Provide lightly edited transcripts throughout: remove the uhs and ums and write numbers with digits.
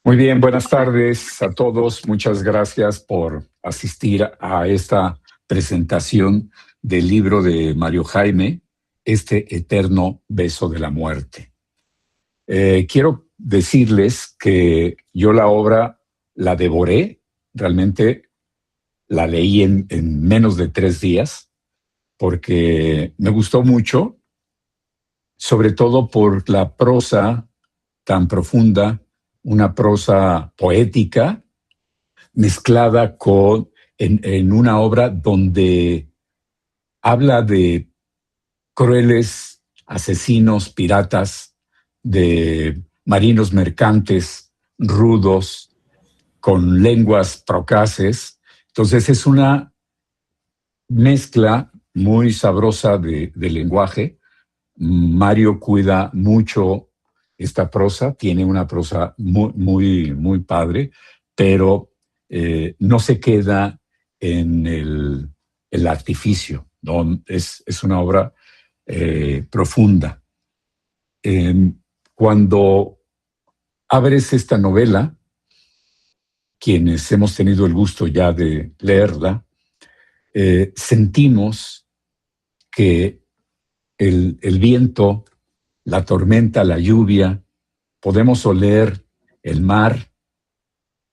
Muy bien, buenas tardes a todos. Muchas gracias por asistir a esta presentación del libro de Mario Jaime, Este eterno beso de la muerte. Quiero decirles que yo la obra la devoré, realmente la leí en menos de 3 días, porque me gustó mucho, sobre todo por la prosa tan profunda, una prosa poética mezclada en una obra donde habla de crueles asesinos, piratas, de marinos mercantes, rudos, con lenguas procaces. Entonces es una mezcla muy sabrosa de lenguaje. Mario cuida mucho esta prosa, tiene una prosa muy padre, pero no se queda en el artificio, ¿no? Es una obra profunda. Cuando abres esta novela, quienes hemos tenido el gusto ya de leerla, sentimos que el viento, la tormenta, la lluvia, podemos oler el mar,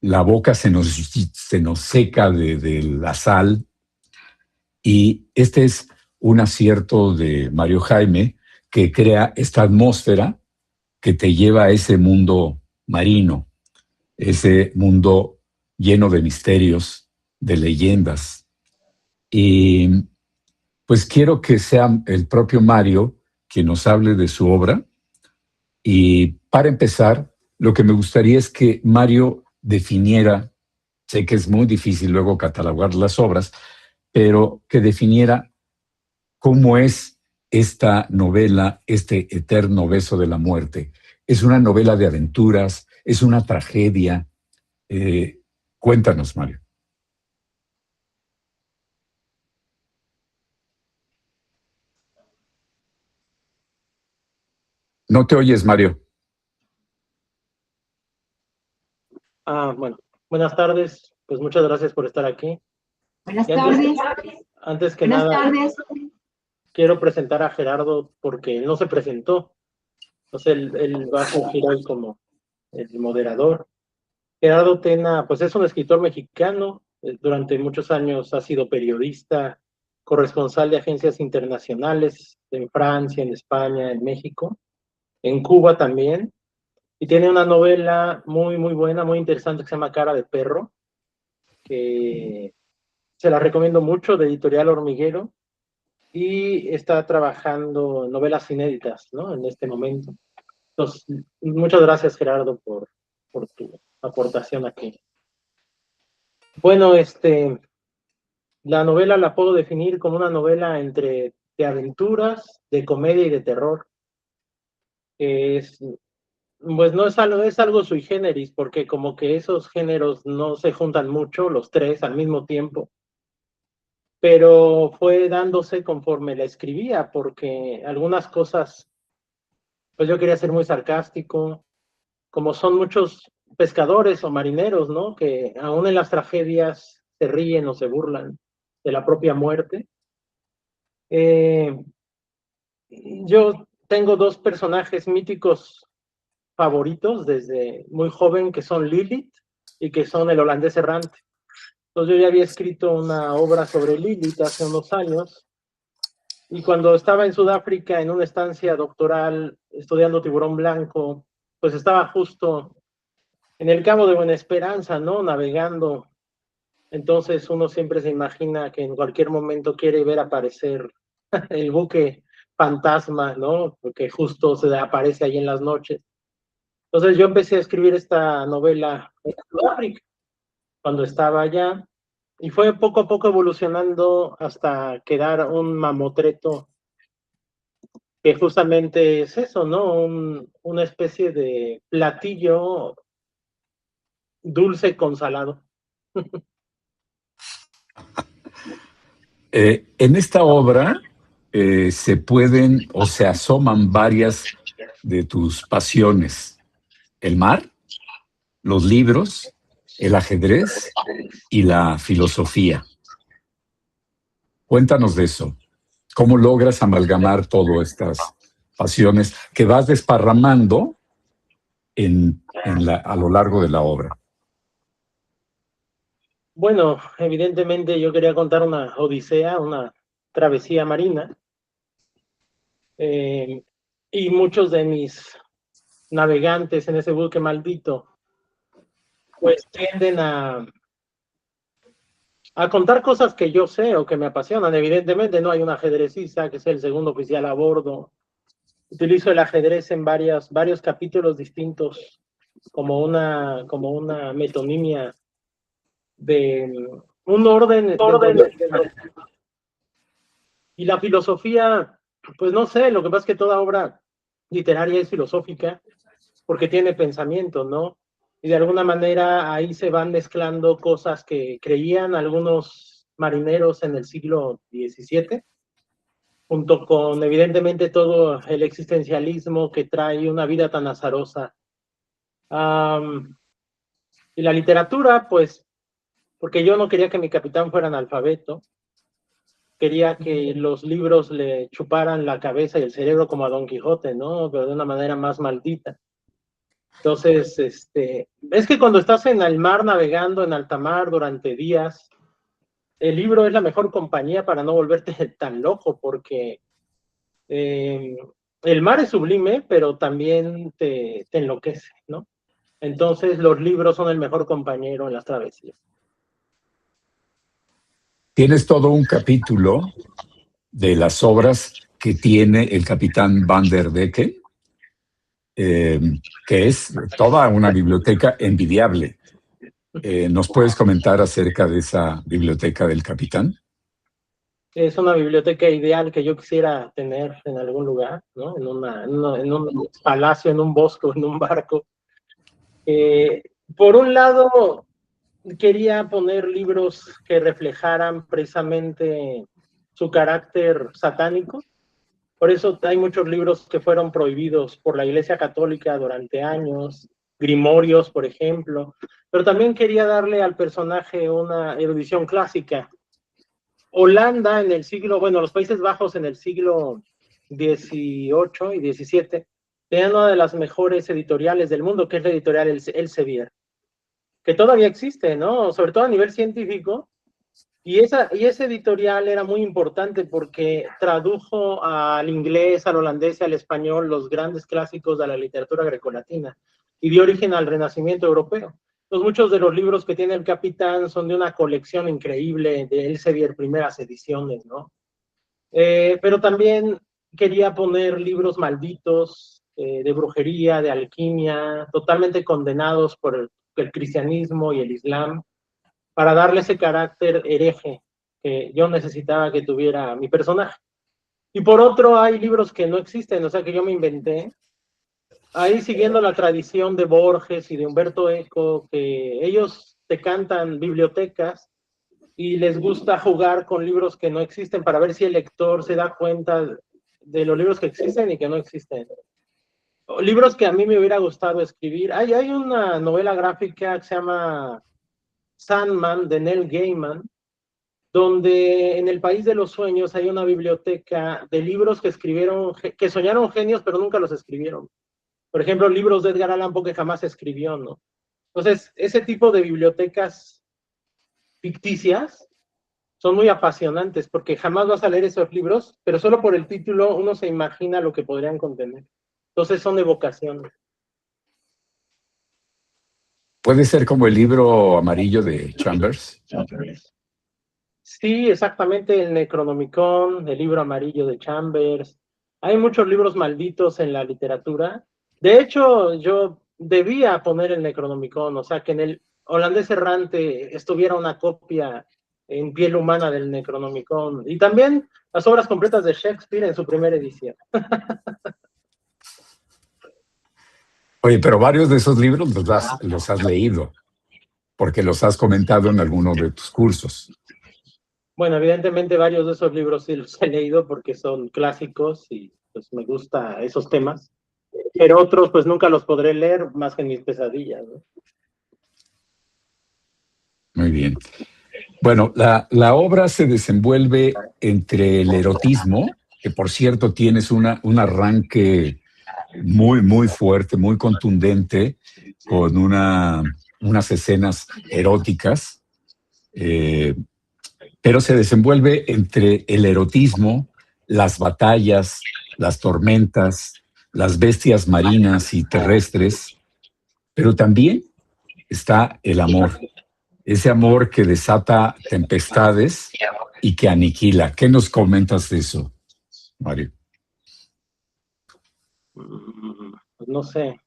la boca se nos seca de la sal, y este es un acierto de Mario Jaime, que crea esta atmósfera que te lleva a ese mundo marino, ese mundo lleno de misterios, de leyendas. Y pues quiero que sea el propio Mario quien nos hable de su obra. Y para empezar, lo que me gustaría es que Mario definiera, sé que es muy difícil luego catalogar las obras, pero que definiera cómo es esta novela, este eterno beso de la muerte. ¿Es una novela de aventuras? ¿Es una tragedia? Cuéntanos, Mario. No te oyes, Mario. Bueno, buenas tardes. Pues muchas gracias por estar aquí. Buenas tardes. Antes que Buenas nada, tardes. quiero presentar a Gerardo porque no se presentó. Entonces él va a fungir hoy como el moderador. Gerardo Tena, pues es un escritor mexicano. Durante muchos años ha sido periodista, corresponsal de agencias internacionales en Francia, en España, en México, en Cuba también. Y tiene una novela muy buena, muy interesante que se llama Cara de Perro, que se la recomiendo mucho, de Editorial Hormiguero, y está trabajando en novelas inéditas, ¿no? En este momento. Entonces, muchas gracias, Gerardo, por tu aportación aquí. Bueno, la novela la puedo definir como una novela entre de aventuras, de comedia y de terror. Pues no es algo sui generis, porque como que esos géneros no se juntan mucho, los tres al mismo tiempo, pero fue dándose conforme la escribía, porque algunas cosas, pues yo quería ser muy sarcástico, como son muchos pescadores o marineros, ¿no? Que aún en las tragedias se ríen o se burlan de la propia muerte. Yo tengo dos personajes míticos favoritos desde muy joven, que son Lilith y que son el holandés errante. Entonces yo ya había escrito una obra sobre Lilith hace unos años, y cuando estaba en Sudáfrica en una estancia doctoral estudiando tiburón blanco, pues estaba justo en el Cabo de Buena Esperanza, ¿no? Navegando. Entonces uno siempre se imagina que en cualquier momento quiere ver aparecer el buque fantasma, ¿no? Porque justo se aparece ahí en las noches. Entonces yo empecé a escribir esta novela en Sudáfrica cuando estaba allá, y fue poco a poco evolucionando hasta quedar un mamotreto que justamente es eso, ¿no? Una especie de platillo dulce con salado. En esta obra se pueden o se asoman varias de tus pasiones. El mar, los libros, el ajedrez y la filosofía. Cuéntanos de eso. ¿Cómo logras amalgamar todas estas pasiones que vas desparramando a lo largo de la obra? Bueno, evidentemente yo quería contar una odisea, una travesía marina, y muchos de mis navegantes en ese buque maldito pues tienden a contar cosas que yo sé o que me apasionan. Evidentemente no hay un ajedrecista que sea el segundo oficial a bordo. Utilizo el ajedrez en varios capítulos distintos como una metonimia de un orden. Y la filosofía, pues no sé, lo que pasa es que toda obra literaria es filosófica porque tiene pensamiento, ¿no? Y de alguna manera ahí se van mezclando cosas que creían algunos marineros en el siglo XVII, junto con evidentemente todo el existencialismo que trae una vida tan azarosa. Y la literatura, pues, porque yo no quería que mi capitán fuera analfabeto, quería que los libros le chuparan la cabeza y el cerebro como a Don Quijote, ¿no? Pero de una manera más maldita. Entonces, es que cuando estás en el mar navegando en alta mar durante días, el libro es la mejor compañía para no volverte tan loco, porque el mar es sublime, pero también te enloquece, ¿no? Entonces, los libros son el mejor compañero en las travesías. Tienes todo un capítulo de las obras que tiene el capitán Van der Decken, que es toda una biblioteca envidiable. ¿Nos puedes comentar acerca de esa biblioteca del capitán? Es una biblioteca ideal que yo quisiera tener en algún lugar, ¿no? En un palacio, en un bosque, en un barco. Por un lado, quería poner libros que reflejaran precisamente su carácter satánico. Por eso hay muchos libros que fueron prohibidos por la Iglesia Católica durante años, grimorios, por ejemplo. Pero también quería darle al personaje una erudición clásica. Holanda en el siglo, bueno, los Países Bajos en el siglo XVIII y XVII tenían una de las mejores editoriales del mundo, que es la editorial Elsevier, que todavía existe, ¿no? Sobre todo a nivel científico. Y ese editorial era muy importante porque tradujo al inglés, al holandés y al español los grandes clásicos de la literatura grecolatina y dio origen al Renacimiento europeo. Entonces, muchos de los libros que tiene el capitán son de una colección increíble de Elsevier, primeras ediciones, ¿no? Pero también quería poner libros malditos de brujería, de alquimia, totalmente condenados por el cristianismo y el islam, para darle ese carácter hereje que yo necesitaba que tuviera mi personaje. Y por otro, hay libros que no existen, o sea, que yo me inventé. Ahí siguiendo la tradición de Borges y de Humberto Eco, que ellos te cantan bibliotecas y les gusta jugar con libros que no existen para ver si el lector se da cuenta de los libros que existen y que no existen. Libros que a mí me hubiera gustado escribir. Hay una novela gráfica que se llama Sandman de Neil Gaiman, donde en el País de los Sueños hay una biblioteca de libros que escribieron, que soñaron genios, pero nunca los escribieron. Por ejemplo, libros de Edgar Allan Poe que jamás escribió, ¿no? Entonces, ese tipo de bibliotecas ficticias son muy apasionantes porque jamás vas a leer esos libros, pero solo por el título uno se imagina lo que podrían contener. Entonces, son evocaciones. ¿Puede ser como el libro amarillo de Chambers? Sí, exactamente, el Necronomicon, el libro amarillo de Chambers. Hay muchos libros malditos en la literatura. De hecho, yo debía poner el Necronomicon, o sea, que en el holandés errante estuviera una copia en piel humana del Necronomicon. Y también las obras completas de Shakespeare en su primera edición. Oye, pero varios de esos libros los has leído, porque los has comentado en algunos de tus cursos. Bueno, evidentemente varios de esos libros sí los he leído porque son clásicos y pues me gustan esos temas, pero otros pues nunca los podré leer más que en mis pesadillas, ¿no? Muy bien. Bueno, la obra se desenvuelve entre el erotismo, que por cierto tienes un arranque muy, muy fuerte, muy contundente, con unas escenas eróticas, eh, pero se desenvuelve entre el erotismo, las batallas, las tormentas, las bestias marinas y terrestres, pero también está el amor, ese amor que desata tempestades y que aniquila. ¿Qué nos comentas de eso, Mario? Pues no sé.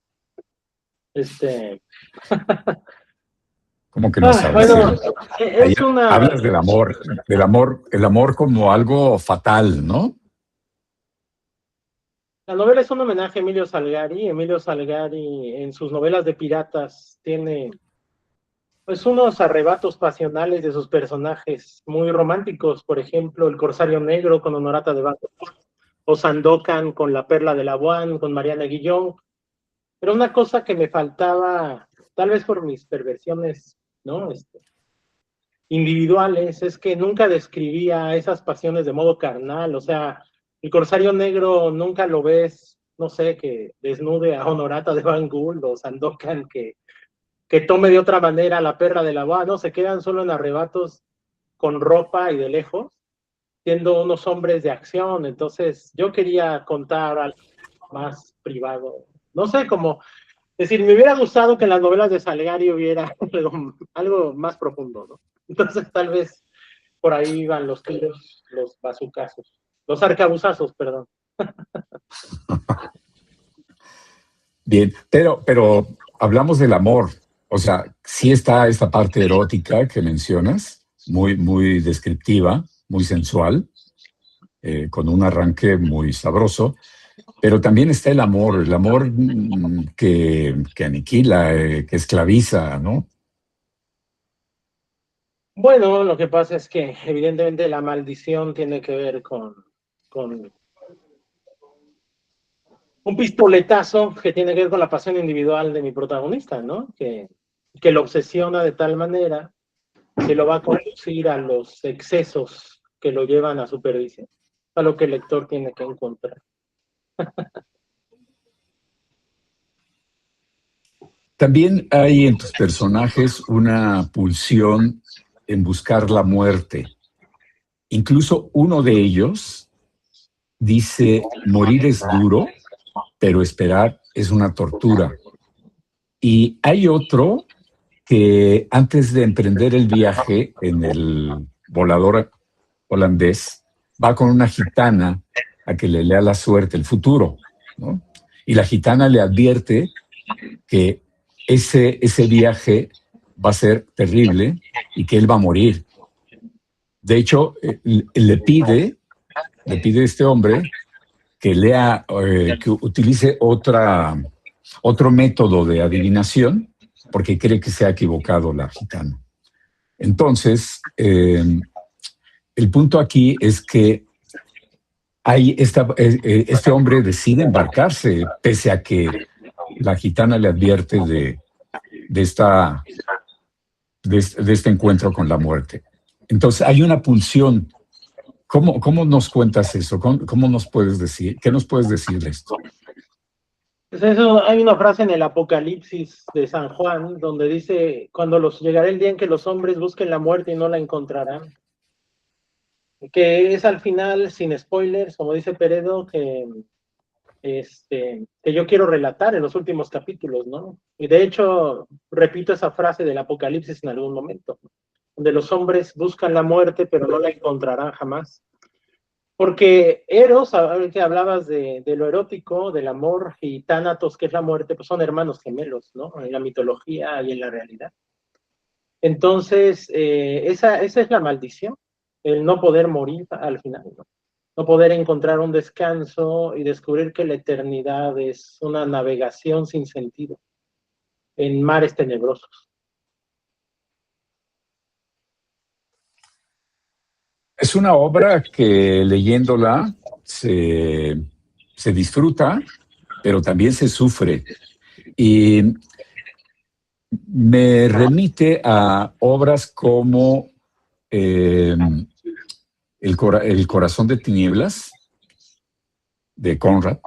¿Cómo que no sabes? Bueno, Ahí es una. hablas el amor como algo fatal, ¿no? La novela es un homenaje a Emilio Salgari. Emilio Salgari, en sus novelas de piratas, tiene pues unos arrebatos pasionales de sus personajes muy románticos. Por ejemplo, el Corsario Negro con Honorata de Banco, o Sandokan con La Perla de Labuan, con Mariana Guillón. Pero una cosa que me faltaba, tal vez por mis perversiones, ¿no? Individuales, es que nunca describía esas pasiones de modo carnal. O sea, el Corsario Negro nunca lo ves, no sé, que desnude a Honorata de Van Gogh o Sandokan que tome de otra manera La Perla de Labuan, ¿no? Se quedan solo en arrebatos con ropa y de lejos, siendo unos hombres de acción. Entonces, yo quería contar algo más privado. No sé, como decir, me hubiera gustado que en las novelas de Salgari hubiera algo más profundo, ¿no? Entonces, tal vez por ahí van los tiros, los bazucazos, los arcabuzazos, perdón. Bien, pero hablamos del amor. O sea, sí está esta parte erótica que mencionas, muy, muy descriptiva, muy sensual, con un arranque muy sabroso, pero también está el amor que aniquila, que esclaviza, ¿no? Bueno, lo que pasa es que evidentemente la maldición tiene que ver con un pistoletazo que tiene que ver con la pasión individual de mi protagonista, ¿no? Que lo obsesiona de tal manera que lo va a conducir a los excesos que lo llevan a su perdición, a lo que el lector tiene que encontrar. También hay en tus personajes una pulsión en buscar la muerte. Incluso uno de ellos dice, morir es duro, pero esperar es una tortura. Y hay otro que antes de emprender el viaje en el volador holandés, va con una gitana a que le lea la suerte, el futuro, ¿no? Y la gitana le advierte que ese viaje va a ser terrible y que él va a morir. De hecho, le pide a este hombre que lea, que utilice otro método de adivinación, porque cree que se ha equivocado la gitana. Entonces, el punto aquí es que este hombre decide embarcarse, pese a que la gitana le advierte de este encuentro con la muerte. Entonces, hay una pulsión. ¿Cómo nos cuentas eso? ¿Cómo nos puedes decir? ¿Qué nos puedes decir de esto? Pues eso, hay una frase en el Apocalipsis de San Juan donde dice, cuando llegará el día en que los hombres busquen la muerte y no la encontrarán. Que es al final, sin spoilers, como dice Peredo, que yo quiero relatar en los últimos capítulos, ¿no? Y de hecho, repito esa frase del Apocalipsis en algún momento, donde los hombres buscan la muerte, pero no la encontrarán jamás. Porque Eros, ahora que hablabas de lo erótico, del amor, y Tánatos, que es la muerte, pues son hermanos gemelos, ¿no? En la mitología y en la realidad. Entonces, esa es la maldición, el no poder morir al final, ¿no? No poder encontrar un descanso y descubrir que la eternidad es una navegación sin sentido en mares tenebrosos. Es una obra que leyéndola se disfruta, pero también se sufre. Y Me remite a obras como el corazón de tinieblas, de Conrad.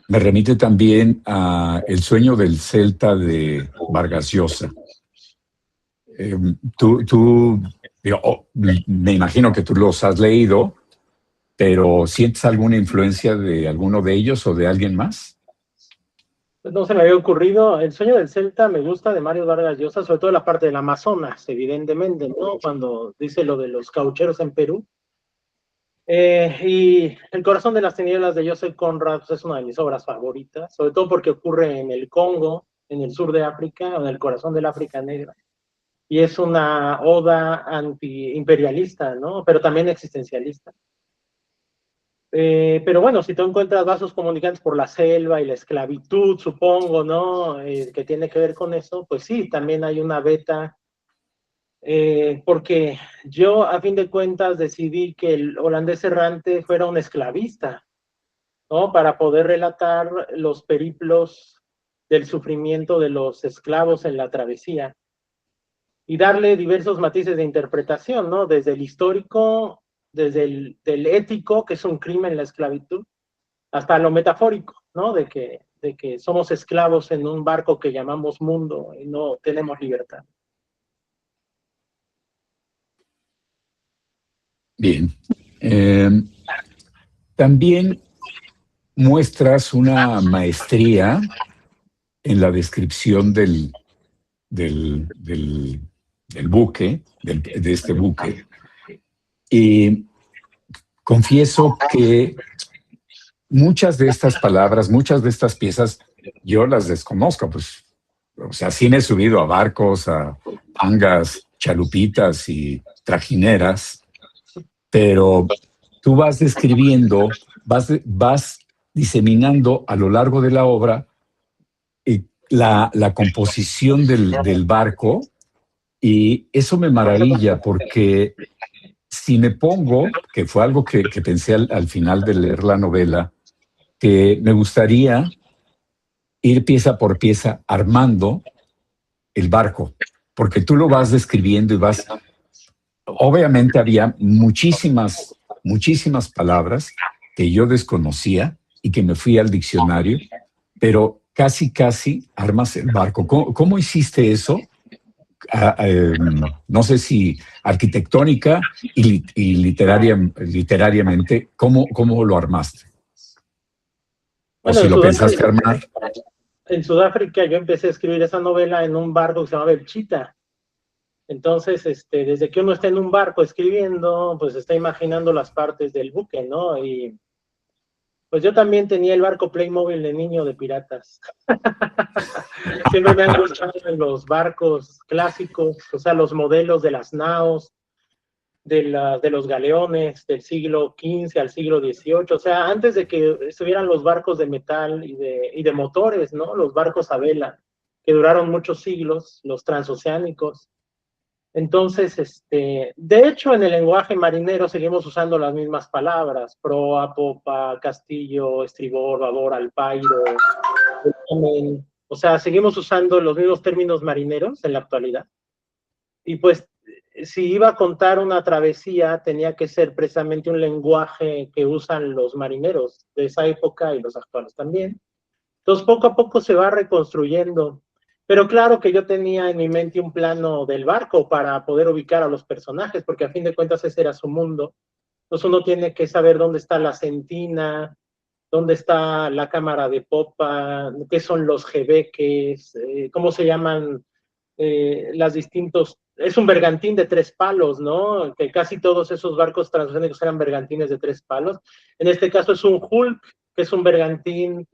Me remite también a El sueño del Celta de Vargas Llosa. Me imagino que tú los has leído, pero ¿sientes alguna influencia de alguno de ellos o de alguien más? Pues no se me había ocurrido. El sueño del Celta me gusta de Mario Vargas Llosa, sobre todo la parte del Amazonas, evidentemente, ¿no? Cuando dice lo de los caucheros en Perú. Y El corazón de las tinieblas de Joseph Conrad pues, es una de mis obras favoritas, sobre todo porque ocurre en el Congo, en el sur de África, en el corazón del África Negra. Y es una oda anti-imperialista, ¿no? Pero también existencialista. Pero bueno, si tú encuentras vasos comunicantes por la selva y la esclavitud, supongo, ¿no? Que tiene que ver con eso, pues sí, también hay una beta, porque yo a fin de cuentas decidí que el holandés errante fuera un esclavista, ¿no? Para poder relatar los periplos del sufrimiento de los esclavos en la travesía y darle diversos matices de interpretación, ¿no? Desde el histórico, desde el del ético, que es un crimen la esclavitud, hasta lo metafórico, ¿no? De que somos esclavos en un barco que llamamos mundo y no tenemos libertad. Bien. También muestras una maestría en la descripción del buque, de este buque. Y confieso que muchas de estas palabras, muchas de estas piezas, yo las desconozco, pues, o sea, sí me he subido a barcos, a pangas, chalupitas y trajineras, pero tú vas describiendo, vas diseminando a lo largo de la obra la composición del barco, y eso me maravilla porque si me pongo, que fue algo que pensé al final de leer la novela, que me gustaría ir pieza por pieza armando el barco, porque tú lo vas describiendo y vas, obviamente había muchísimas palabras que yo desconocía y que me fui al diccionario, pero casi armas el barco. ¿Cómo hiciste eso? No sé si arquitectónica y literariamente, ¿cómo lo armaste? O Bueno, si lo pensaste armar. En Sudáfrica yo empecé a escribir esa novela en un barco que se llamaba El Chita. Entonces, desde que uno está en un barco escribiendo, pues está imaginando las partes del buque, ¿no? Y pues yo también tenía el barco Playmobil de niño de piratas. Siempre me han gustado los barcos clásicos, o sea, los modelos de las naos, de los galeones del siglo XV al siglo XVIII, o sea, antes de que estuvieran los barcos de metal y de motores, ¿no? Los barcos a vela, que duraron muchos siglos, los transoceánicos. Entonces, de hecho, en el lenguaje marinero seguimos usando las mismas palabras: proa, popa, castillo, estribor, babor, alpairo, o sea, seguimos usando los mismos términos marineros en la actualidad. Y pues, si iba a contar una travesía, tenía que ser precisamente un lenguaje que usan los marineros de esa época y los actuales también. Entonces, poco a poco se va reconstruyendo. Pero claro que yo tenía en mi mente un plano del barco para poder ubicar a los personajes, porque a fin de cuentas ese era su mundo. Entonces uno tiene que saber dónde está la centina, dónde está la cámara de popa, qué son los jebeques, cómo se llaman las distintos. Es un bergantín de 3 palos, ¿no? Que casi todos esos barcos transoceánicos eran bergantines de 3 palos. En este caso es un hulk, que es un bergantín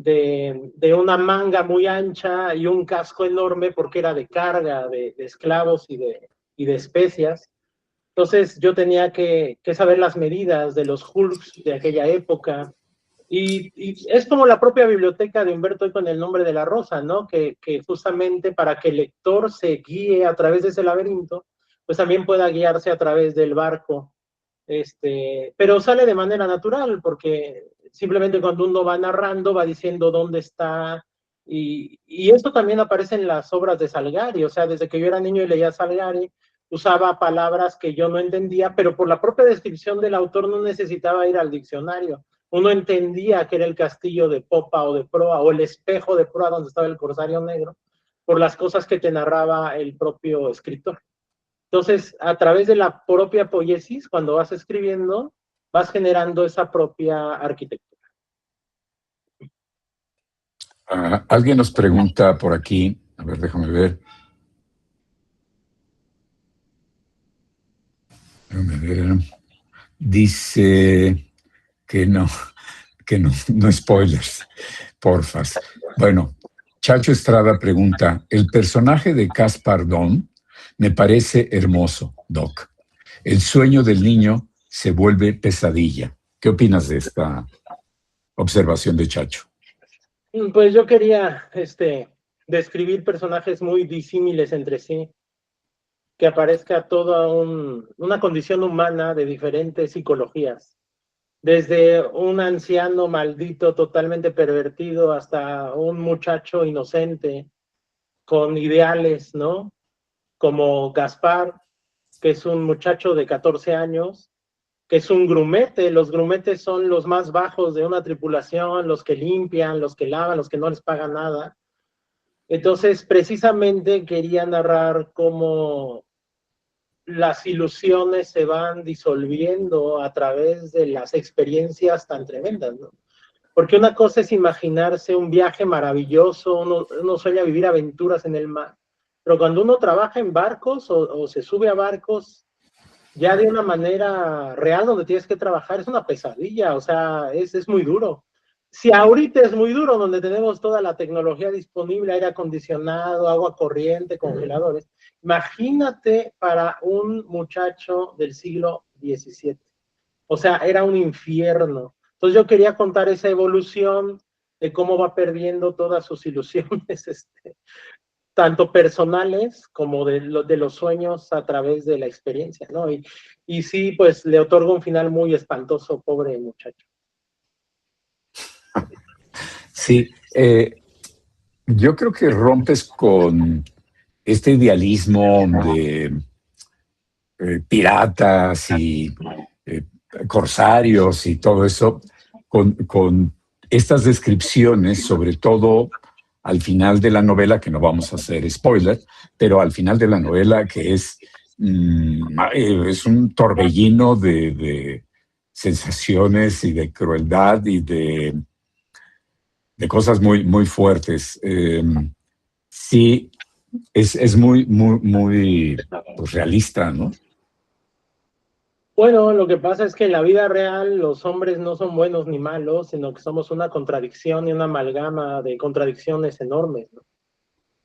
de una manga muy ancha y un casco enorme porque era de carga de esclavos y de especias. Entonces yo tenía que saber las medidas de los hulks de aquella época. Y es como la propia biblioteca de Humberto Eco en El nombre de la rosa, ¿no? Que justamente para que el lector se guíe a través de ese laberinto, pues también pueda guiarse a través del barco. Pero sale de manera natural, porque simplemente cuando uno va narrando, va diciendo dónde está Y esto también aparece en las obras de Salgari, o sea, desde que yo era niño y leía Salgari, usaba palabras que yo no entendía, pero por la propia descripción del autor no necesitaba ir al diccionario. Uno entendía que era el castillo de popa o de proa, o el espejo de proa donde estaba el corsario negro, por las cosas que te narraba el propio escritor. Entonces, a través de la propia poiesis, cuando vas escribiendo, vas generando esa propia arquitectura. Alguien nos pregunta por aquí, a ver, déjame ver. Dice que no spoilers, porfas. Bueno, Chacho Estrada pregunta, el personaje de Caspar Dawn me parece hermoso, Doc. El sueño del niño se vuelve pesadilla. ¿Qué opinas de esta observación de Chacho? Pues yo quería describir personajes muy disímiles entre sí, que aparezca toda una condición humana de diferentes psicologías, desde un anciano maldito totalmente pervertido hasta un muchacho inocente con ideales, ¿no? Como Gaspar, que es un muchacho de 14 años, que es un grumete. Los grumetes son los más bajos de una tripulación, los que limpian, los que lavan, los que no les pagan nada. Entonces, precisamente quería narrar cómo las ilusiones se van disolviendo a través de las experiencias tan tremendas, ¿no? Porque una cosa es imaginarse un viaje maravilloso, uno sueña vivir aventuras en el mar, pero cuando uno trabaja en barcos o se sube a barcos, ya de una manera real donde tienes que trabajar, es una pesadilla, o sea, es muy duro. Si ahorita es muy duro, donde tenemos toda la tecnología disponible, aire acondicionado, agua corriente, congeladores, imagínate para un muchacho del siglo XVII. O sea, era un infierno. Entonces yo quería contar esa evolución de cómo va perdiendo todas sus ilusiones, tanto personales como de los sueños a través de la experiencia, ¿no? Y sí, pues le otorgo un final muy espantoso, pobre muchacho. Sí, yo creo que rompes con este idealismo de piratas y corsarios y todo eso, con estas descripciones, sobre todo al final de la novela, que no vamos a hacer spoiler, pero al final de la novela que es un torbellino de sensaciones y de crueldad y de cosas muy, muy fuertes. Sí, es muy, muy, muy pues, realista, ¿no? Bueno, lo que pasa es que en la vida real los hombres no son buenos ni malos, sino que somos una contradicción y una amalgama de contradicciones enormes, ¿no?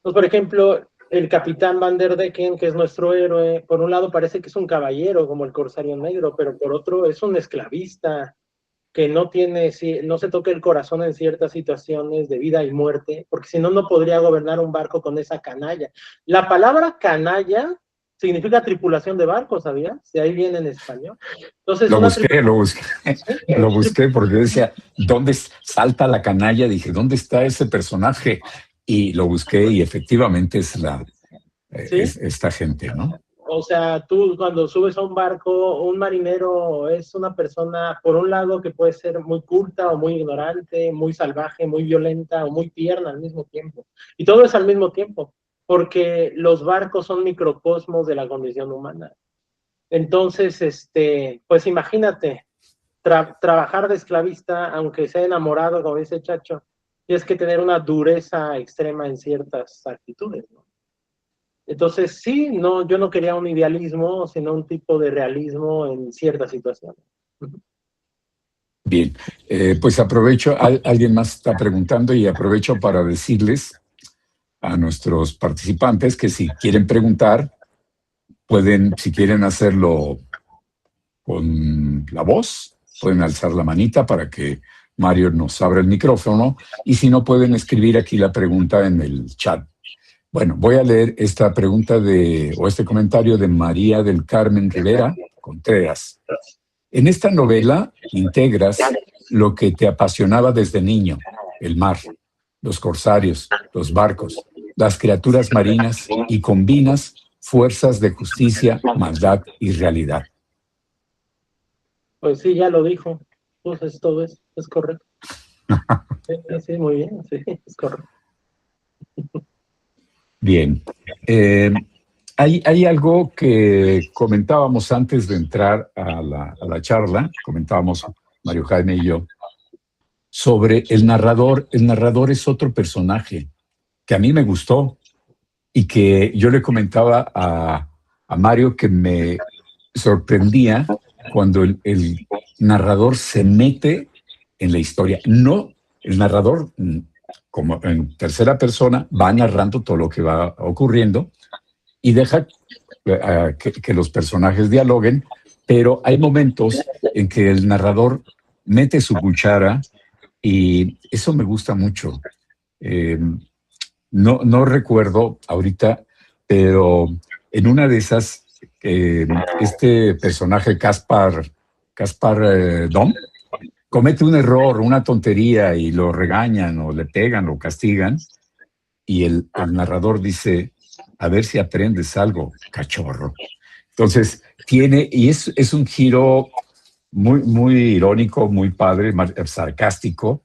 Pues, por ejemplo, el capitán Van der Decken, que es nuestro héroe, por un lado parece que es un caballero como el corsario negro, pero por otro es un esclavista que no se toca el corazón en ciertas situaciones de vida y muerte, porque si no, no podría gobernar un barco con esa canalla. La palabra canalla significa tripulación de barco, ¿sabías? De ahí viene en español. Entonces, lo busqué porque decía, ¿dónde salta la canalla? Dije, ¿dónde está ese personaje? Y lo busqué y efectivamente es esta gente, ¿no? O sea, tú cuando subes a un barco, un marinero es una persona, por un lado, que puede ser muy culta o muy ignorante, muy salvaje, muy violenta o muy tierna al mismo tiempo. Y todo es al mismo tiempo, porque los barcos son microcosmos de la condición humana. Entonces, pues imagínate, trabajar de esclavista, aunque sea enamorado, como dice Chacho, tienes que tener una dureza extrema en ciertas actitudes, ¿no? Entonces, sí, no, yo no quería un idealismo, sino un tipo de realismo en ciertas situaciones. Bien, pues aprovecho, alguien más está preguntando y aprovecho para decirles a nuestros participantes que si quieren preguntar, pueden, si quieren hacerlo con la voz, pueden alzar la manita para que Mario nos abra el micrófono y si no, pueden escribir aquí la pregunta en el chat. Bueno, voy a leer esta pregunta o este comentario de María del Carmen Rivera Contreras. En esta novela integras lo que te apasionaba desde niño, el mar, los corsarios, los barcos, las criaturas marinas y combinas fuerzas de justicia, maldad y realidad. Pues sí, ya lo dijo. Entonces todo es correcto. Sí, sí, muy bien, sí, es correcto. Bien. Hay algo que comentábamos antes de entrar a la charla, comentábamos Mario Jaime y yo, sobre el narrador. El narrador es otro personaje que a mí me gustó y que yo le comentaba a Mario que me sorprendía cuando el narrador se mete en la historia. No, el narrador, como en tercera persona, va narrando todo lo que va ocurriendo y deja que los personajes dialoguen, pero hay momentos en que el narrador mete su cuchara y eso me gusta mucho. No recuerdo ahorita, pero en una de esas, este personaje Caspar Dom comete un error, una tontería y lo regañan o le pegan o castigan y el narrador dice, a ver si aprendes algo, cachorro. Entonces, es un giro muy irónico, muy padre, sarcástico,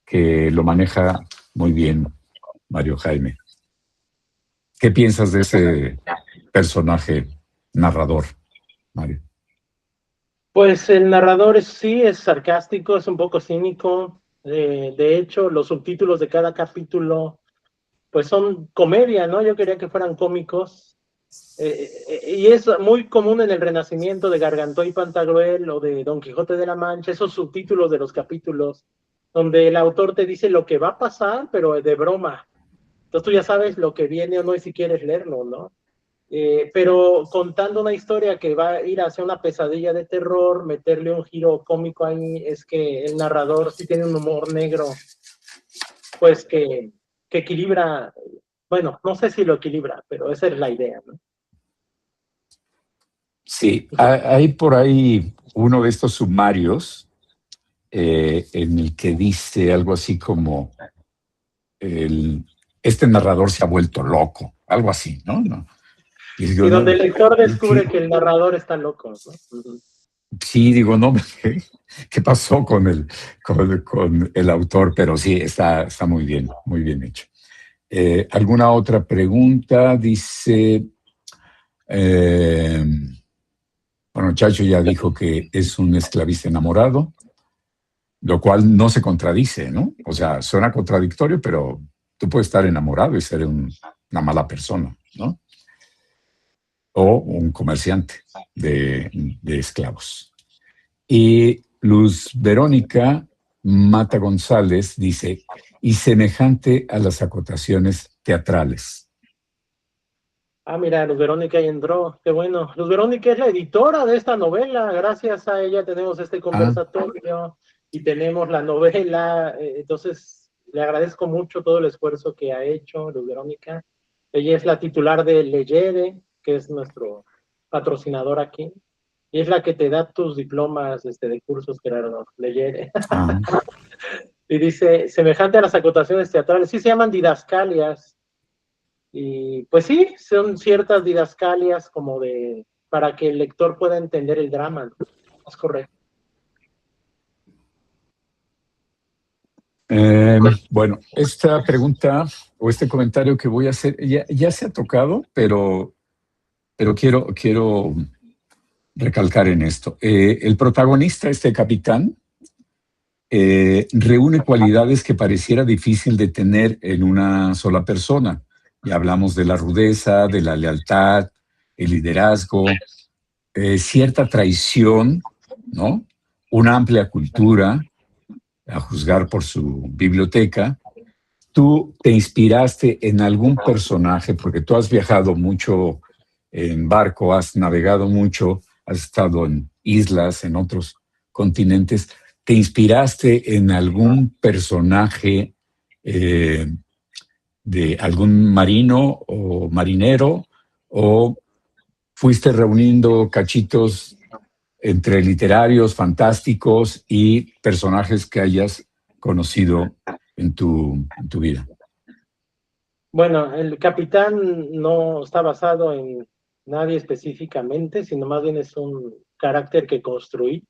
que lo maneja muy bien Mario Jaime. ¿Qué piensas de ese personaje narrador, Mario? Pues el narrador sí es sarcástico, es un poco cínico. De hecho, los subtítulos de cada capítulo pues son comedia, ¿no? Yo quería que fueran cómicos. Y es muy común en el Renacimiento de Gargantó y Pantagruel o de Don Quijote de la Mancha, esos subtítulos de los capítulos, donde el autor te dice lo que va a pasar, pero de broma. Entonces tú ya sabes lo que viene o no y si quieres leerlo, ¿no? Pero contando una historia que va a ir hacia una pesadilla de terror, meterle un giro cómico ahí, es que el narrador sí tiene un humor negro, pues que equilibra, bueno, no sé si lo equilibra, pero esa es la idea, ¿no? Sí, hay por ahí uno de estos sumarios en el que dice algo así como este narrador se ha vuelto loco, algo así, ¿no? Y digo, Y donde no, el lector descubre ¿qué? que el narrador está loco, ¿no? Sí, digo, no, ¿qué pasó con el autor? Pero sí, está muy bien hecho. ¿Alguna otra pregunta? Dice, bueno, Chacho ya dijo que es un esclavista enamorado, lo cual no se contradice, ¿no? O sea, suena contradictorio, pero tú puedes estar enamorado y ser una mala persona, ¿no? O un comerciante de esclavos. Y Luz Verónica Mata González dice, y semejante a las acotaciones teatrales. Ah, mira, Luz Verónica ahí entró, qué bueno. Luz Verónica es la editora de esta novela, gracias a ella tenemos este conversatorio y tenemos la novela, entonces le agradezco mucho todo el esfuerzo que ha hecho Luz Verónica. Ella es la titular de Leyere, que es nuestro patrocinador aquí, y es la que te da tus diplomas de cursos, Gerardo, Leyere. Y dice, semejante a las acotaciones teatrales, sí se llaman didascalias. Y pues sí, son ciertas didascalias como para que el lector pueda entender el drama, ¿no? Es correcto. Bueno, esta pregunta o este comentario que voy a hacer ya se ha tocado, pero quiero recalcar en esto. El protagonista, este capitán, reúne cualidades que pareciera difícil de tener en una sola persona. Ya hablamos de la rudeza, de la lealtad, el liderazgo, cierta traición, ¿no? Una amplia cultura, a juzgar por su biblioteca. ¿Tú te inspiraste en algún personaje? Porque tú has viajado mucho en barco, has navegado mucho, has estado en islas, en otros continentes. ¿Te inspiraste en algún personaje de algún marino o marinero o fuiste reuniendo cachitos entre literarios, fantásticos y personajes que hayas conocido en tu vida? Bueno, el Capitán no está basado en nadie específicamente, sino más bien es un carácter que construí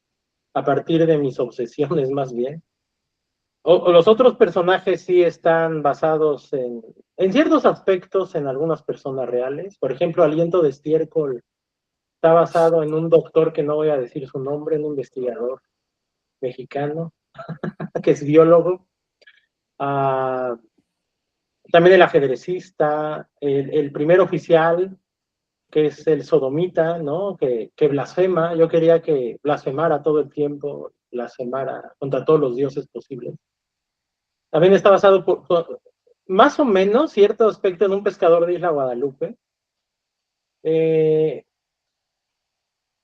a partir de mis obsesiones más bien. O los otros personajes sí están basados en ciertos aspectos en algunas personas reales. Por ejemplo, Aliento de Estiércol está basado en un doctor que no voy a decir su nombre, un investigador mexicano que es biólogo. Uh, también el ajedrecista, el primer oficial, que es el sodomita, ¿no? Que blasfema. Yo quería que blasfemara todo el tiempo, blasfemara contra todos los dioses posibles. También está basado más o menos cierto aspecto en un pescador de Isla Guadalupe.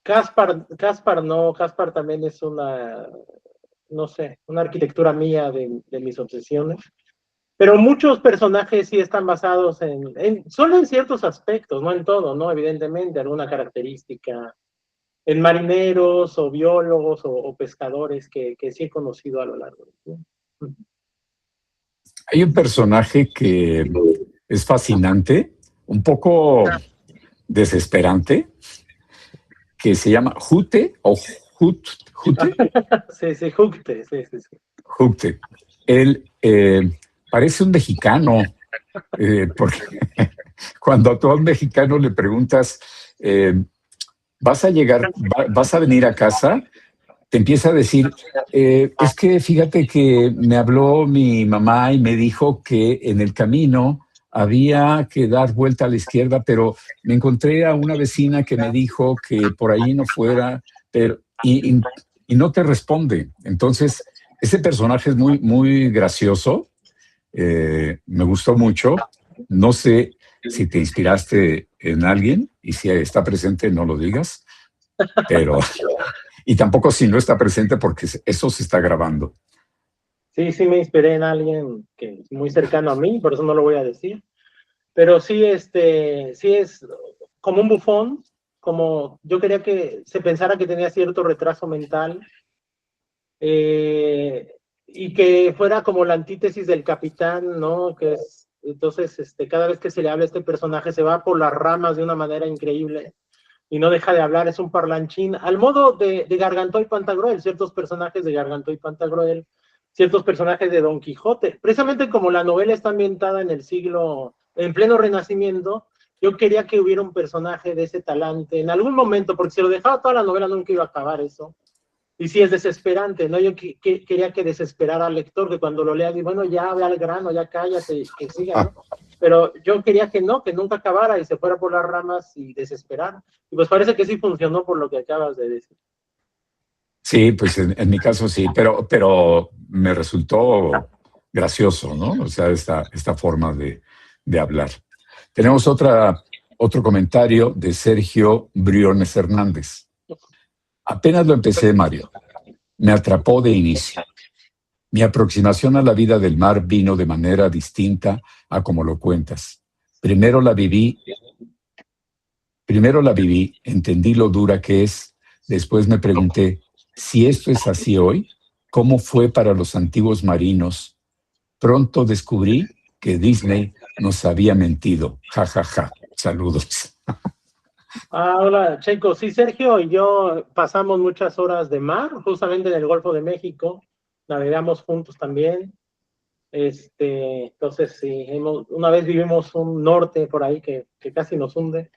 Caspar también es una, no sé, una arquitectura mía de mis obsesiones. Pero muchos personajes sí están basados solo en ciertos aspectos, no en todo, ¿no? Evidentemente, alguna característica, en marineros o biólogos o pescadores que sí he conocido a lo largo del tiempo. Hay un personaje que es fascinante, un poco desesperante, que se llama Jute o Jute. Sí, Jute, sí. Jute. Él parece un mexicano, porque cuando a todo un mexicano le preguntas, ¿vas a venir a casa? Te empieza a decir, es que fíjate que me habló mi mamá y me dijo que en el camino había que dar vuelta a la izquierda, pero me encontré a una vecina que me dijo que por ahí no fuera, pero, y no te responde. Entonces, ese personaje es muy, muy gracioso, me gustó mucho. No sé si te inspiraste en alguien y si está presente, no lo digas, pero... Y tampoco si no está presente porque eso se está grabando. Sí, me inspiré en alguien que es muy cercano a mí, por eso no lo voy a decir. Pero sí es como un bufón, como yo quería que se pensara que tenía cierto retraso mental, y que fuera como la antítesis del Capitán, ¿no? Entonces, cada vez que se le habla a este personaje se va por las ramas de una manera increíble y no deja de hablar, es un parlanchín, al modo de Gargantó y Pantagruel, ciertos personajes de Gargantó y Pantagruel, ciertos personajes de Don Quijote. Precisamente como la novela está ambientada en pleno Renacimiento, yo quería que hubiera un personaje de ese talante en algún momento, porque si lo dejaba toda la novela nunca iba a acabar eso. Y sí es desesperante, ¿no? Yo quería que desesperara al lector, que cuando lo lea, diga, bueno, ya ve al grano, ya cállate, que siga, ¿no? Pero yo quería que nunca acabara y se fuera por las ramas y desesperara. Y pues parece que sí funcionó por lo que acabas de decir. Sí, pues en mi caso sí, pero me resultó gracioso, ¿no? O sea, esta forma de hablar. Tenemos otro comentario de Sergio Briones Hernández. Apenas lo empecé, Mario. Me atrapó de inicio. Mi aproximación a la vida del mar vino de manera distinta a como lo cuentas. Primero la viví, entendí lo dura que es, después me pregunté, si esto es así hoy, ¿cómo fue para los antiguos marinos? Pronto descubrí que Disney nos había mentido. Ja, ja, ja. Saludos. Hola, Checo. Sí, Sergio y yo pasamos muchas horas de mar, justamente en el Golfo de México. Navegamos juntos también. Entonces, sí, una vez vivimos un norte por ahí que casi nos hunde.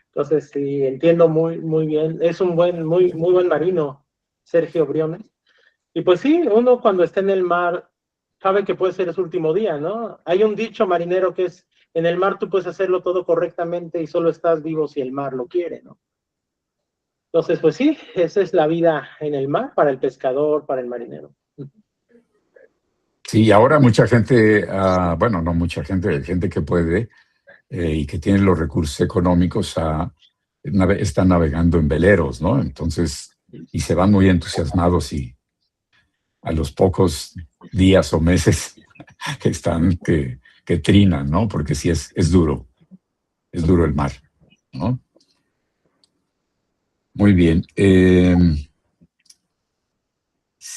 Entonces, sí, entiendo muy bien. Es un muy buen marino, Sergio Briones. Y pues sí, uno cuando está en el mar sabe que puede ser su último día, ¿no? Hay un dicho marinero que es, en el mar tú puedes hacerlo todo correctamente y solo estás vivo si el mar lo quiere, ¿no? Entonces, pues sí, esa es la vida en el mar para el pescador, para el marinero. Sí, ahora mucha gente, bueno, no mucha gente, gente que puede y que tiene los recursos económicos, están navegando en veleros, ¿no? Entonces, y se van muy entusiasmados y a los pocos días o meses están que trinan, ¿no? Porque sí es duro el mar, ¿no? Muy bien.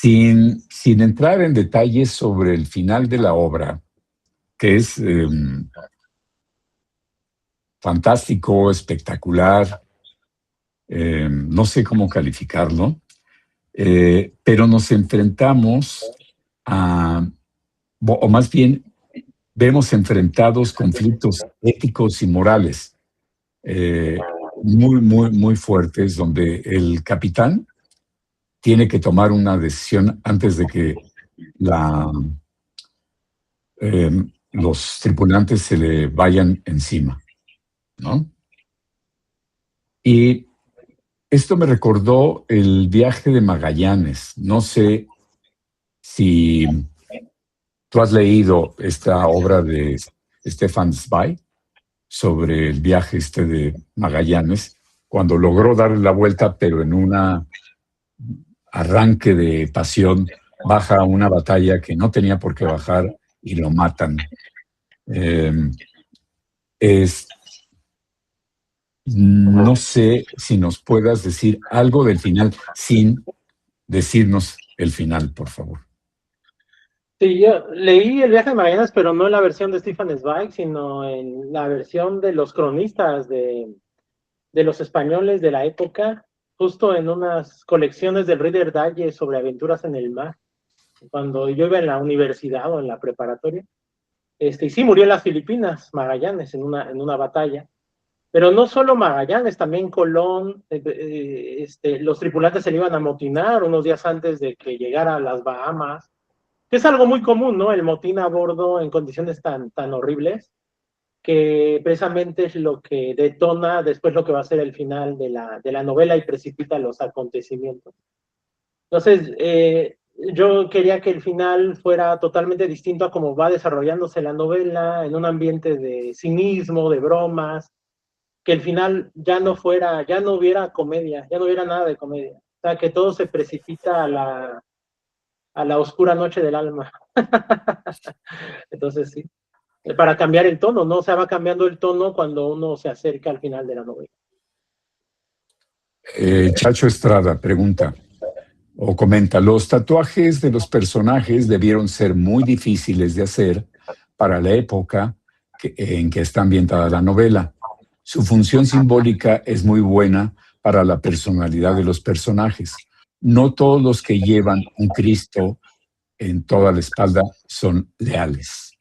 sin entrar en detalles sobre el final de la obra, que es fantástico, espectacular, no sé cómo calificarlo, pero nos enfrentamos o más bien vemos enfrentados conflictos éticos y morales muy, muy, muy fuertes, donde el capitán tiene que tomar una decisión antes de que los tripulantes se le vayan encima, ¿no? Y esto me recordó el viaje de Magallanes. No sé si tú has leído esta obra de Stefan Zweig sobre el viaje de Magallanes, cuando logró darle la vuelta, pero en un arranque de pasión baja a una batalla que no tenía por qué bajar y lo matan. No sé si nos puedas decir algo del final sin decirnos el final, por favor. Sí, yo leí El viaje de Magallanes, pero no en la versión de Stefan Zweig, sino en la versión de los cronistas de los españoles de la época, justo en unas colecciones del Reader Digest sobre aventuras en el mar, cuando yo iba en la universidad o en la preparatoria. Y sí, murió en las Filipinas, Magallanes, en una batalla. Pero no solo Magallanes, también Colón, los tripulantes se le iban a motinar unos días antes de que llegara a las Bahamas, que es algo muy común, ¿no? El motín a bordo en condiciones tan horribles, que precisamente es lo que detona después lo que va a ser el final de la novela y precipita los acontecimientos. Entonces, yo quería que el final fuera totalmente distinto a cómo va desarrollándose la novela, en un ambiente de cinismo, de bromas, que el final ya no hubiera comedia, ya no hubiera nada de comedia. O sea, que todo se precipita a la oscura noche del alma. Entonces, sí, para cambiar el tono, ¿no? O sea, va cambiando el tono cuando uno se acerca al final de la novela. Chacho Estrada pregunta o comenta, los tatuajes de los personajes debieron ser muy difíciles de hacer para la época en que está ambientada la novela. Su función simbólica es muy buena para la personalidad de los personajes. No todos los que llevan un Cristo en toda la espalda son leales.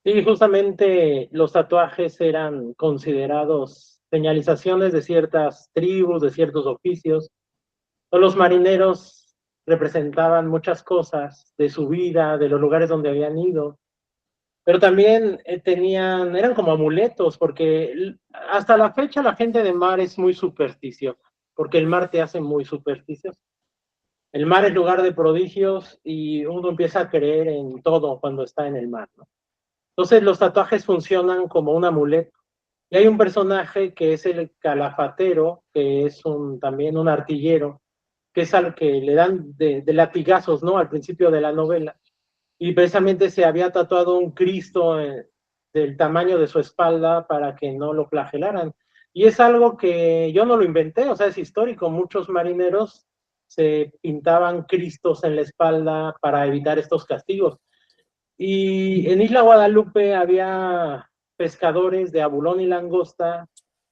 Sí, justamente los tatuajes eran considerados señalizaciones de ciertas tribus, de ciertos oficios. Los marineros representaban muchas cosas de su vida, de los lugares donde habían ido, pero también eran como amuletos, porque hasta la fecha la gente de mar es muy supersticiosa, porque el mar te hace muy supersticioso. El mar es lugar de prodigios y uno empieza a creer en todo cuando está en el mar, ¿no? Entonces los tatuajes funcionan como un amuleto. Y hay un personaje que es el calafatero, que es también un artillero, que es al que le dan de latigazos, ¿no? Al principio de la novela. Y precisamente se había tatuado un Cristo del tamaño de su espalda para que no lo flagelaran. Y es algo que yo no lo inventé, o sea, es histórico. Muchos marineros se pintaban Cristos en la espalda para evitar estos castigos. Y en Isla Guadalupe había pescadores de abulón y langosta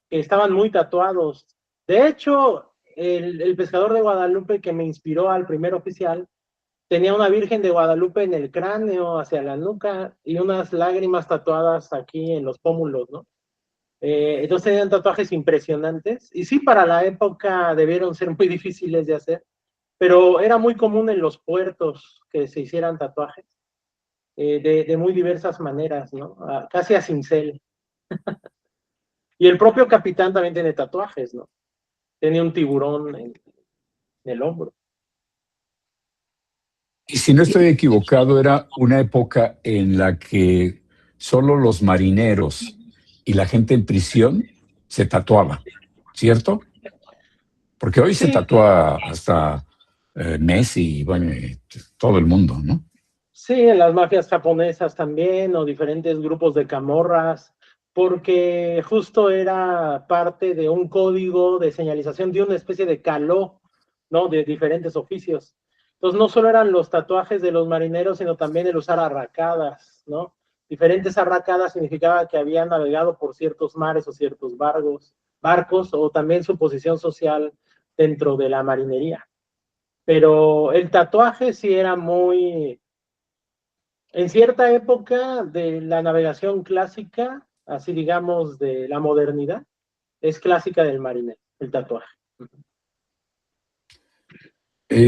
que estaban muy tatuados. De hecho, el pescador de Guadalupe que me inspiró al primer oficial tenía una Virgen de Guadalupe en el cráneo, hacia la nuca, y unas lágrimas tatuadas aquí en los pómulos, ¿no? Entonces tenían tatuajes impresionantes. Y sí, para la época debieron ser muy difíciles de hacer, pero era muy común en los puertos que se hicieran tatuajes de muy diversas maneras, ¿no? Casi a cincel. Y el propio capitán también tiene tatuajes, ¿no? Tiene un tiburón en el hombro. Y si no estoy equivocado, era una época en la que solo los marineros y la gente en prisión se tatuaba, ¿cierto? Porque hoy se Sí, tatúa hasta Messi y bueno, todo el mundo, ¿no? sí, en las mafias japonesas también, o diferentes grupos de camorras, porque justo era parte de un código de señalización de una especie de caló, ¿no? De diferentes oficios. Entonces no solo eran los tatuajes de los marineros, sino también el usar arracadas, ¿no? Diferentes arracadas significaba que habían navegado por ciertos mares o ciertos barcos, o también su posición social dentro de la marinería. Pero el tatuaje sí era muy... En cierta época de la navegación clásica, así digamos de la modernidad, es clásica del marinero, el tatuaje.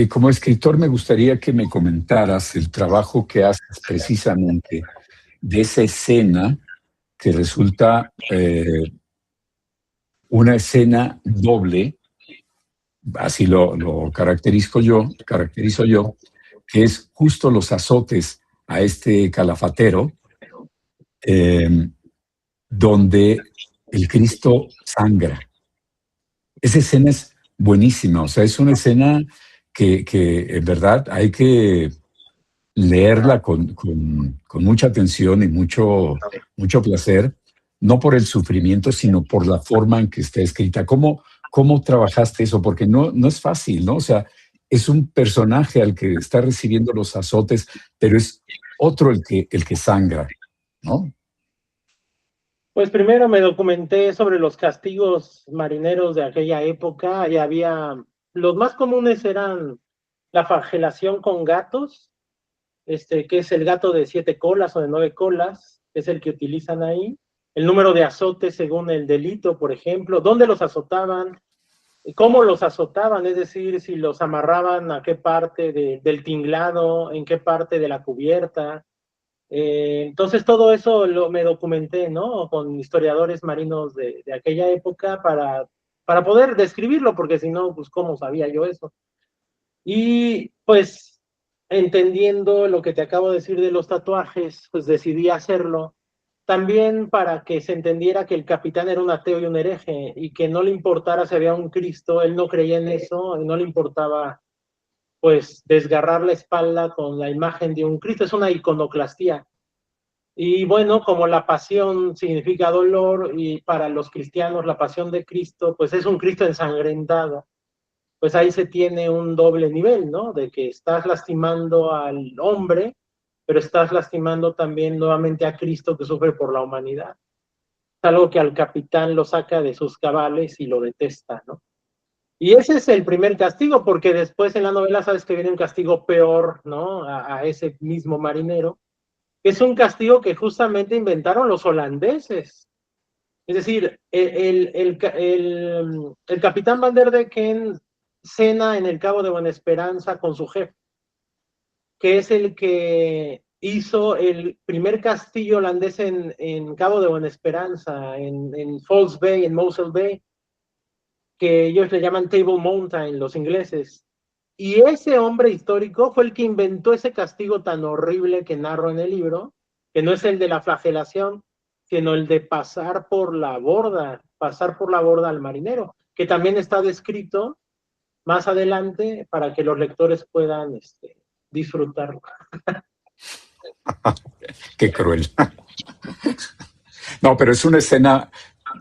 Como escritor me gustaría que me comentaras el trabajo que haces precisamente de esa escena que resulta una escena doble, así lo caracterizo yo, que es justo los azotes a este calafatero, donde el Cristo sangra. Esa escena es buenísima, o sea, es una escena que en verdad hay que leerla con mucha atención y mucho placer, no por el sufrimiento, sino por la forma en que está escrita. ¿Cómo trabajaste eso? Porque no es fácil, ¿no? O sea, es un personaje al que está recibiendo los azotes, pero es otro el que sangra, ¿no? Pues primero me documenté sobre los castigos marineros de aquella época y los más comunes eran la flagelación con gatos, que es el gato de 7 colas o de 9 colas, que es el que utilizan ahí, el número de azotes según el delito, por ejemplo, dónde los azotaban, cómo los azotaban, es decir, si los amarraban a qué parte del tinglado, en qué parte de la cubierta. Entonces todo eso me documenté, ¿no? Con historiadores marinos de aquella época para poder describirlo, porque si no, pues cómo sabía yo eso. Y pues entendiendo lo que te acabo de decir de los tatuajes, pues decidí hacerlo. También para que se entendiera que el capitán era un ateo y un hereje y que no le importara si había un Cristo, él no creía en eso, y no le importaba pues desgarrar la espalda con la imagen de un Cristo, es una iconoclastía. Y bueno, como la pasión significa dolor y para los cristianos la pasión de Cristo, pues es un Cristo ensangrentado, pues ahí se tiene un doble nivel, ¿no? De que estás lastimando al hombre, pero estás lastimando también nuevamente a Cristo que sufre por la humanidad. Es algo que al capitán lo saca de sus cabales y lo detesta, ¿no? Y ese es el primer castigo, porque después en la novela sabes que viene un castigo peor, ¿no? A ese mismo marinero, que es un castigo que justamente inventaron los holandeses. Es decir, el capitán Van der Decken cena en el Cabo de Buena Esperanza con su jefe, que es el que hizo el primer castillo holandés en Cabo de Buena Esperanza, en False Bay, en Mossel Bay, que ellos le llaman Table Mountain, los ingleses. Y ese hombre histórico fue el que inventó ese castigo tan horrible que narro en el libro, que no es el de la flagelación, sino el de pasar por la borda al marinero, que también está descrito más adelante para que los lectores puedan disfrutarlo. Qué cruel. No, pero es una escena,